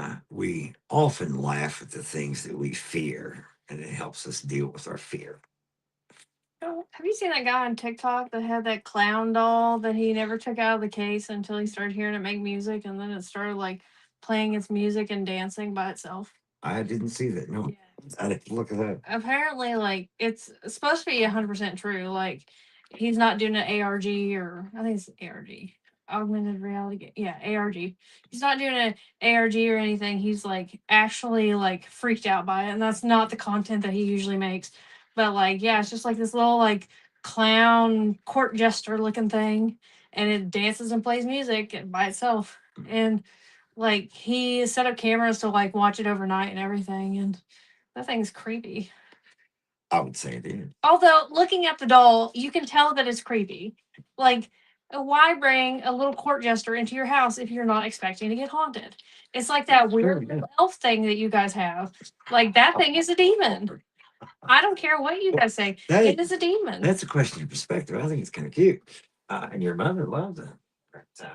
often laugh at the things that we fear, and it helps us deal with our fear. Have you seen that guy on TikTok that had that clown doll that he never took out of the case until he started hearing it make music, and then it started like playing its music and dancing by itself. I didn't see that. No, I didn't look at that. Apparently, like it's supposed to be 100% true. Like he's not doing an ARG, or I think it's ARG, augmented reality. Yeah, ARG. He's not doing an ARG or anything. He's like actually like freaked out by it, and that's not the content that he usually makes. But like, yeah, it's just like this little like clown court jester looking thing, and it dances and plays music by itself. And like he set up cameras to like watch it overnight and everything, and that thing's creepy. I would say it is. Although looking at the doll, you can tell that it's creepy. Like, why bring a little court jester into your house if you're not expecting to get haunted? It's like that weird little elf thing that you guys have. Like that thing is a demon. I don't care what you guys say. It is a demon. That's a question of perspective. I think it's kind of cute. And your mother loves it. But,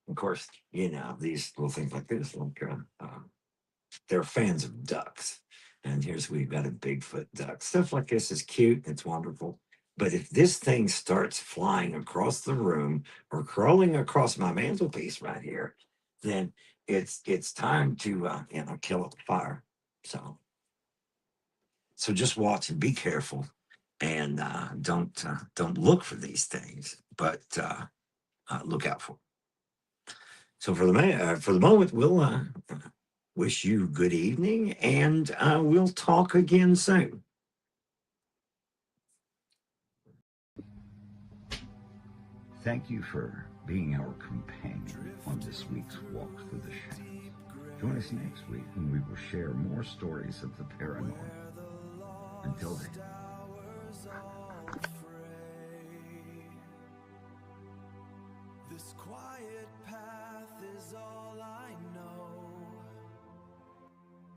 of course, you know, these little things like this, like, they're fans of ducks. And here's we've got a Bigfoot duck. Stuff like this is cute. It's wonderful. But if this thing starts flying across the room or crawling across my mantelpiece right here, then it's time to you know, kill it with fire. So just watch and be careful, and don't look for these things, but look out for them. So for the moment, we'll wish you good evening, and we'll talk again soon. Thank you for being our companion on this week's walk through the shadows. Join us next week when we will share more stories of the paranormal. Until then. This quiet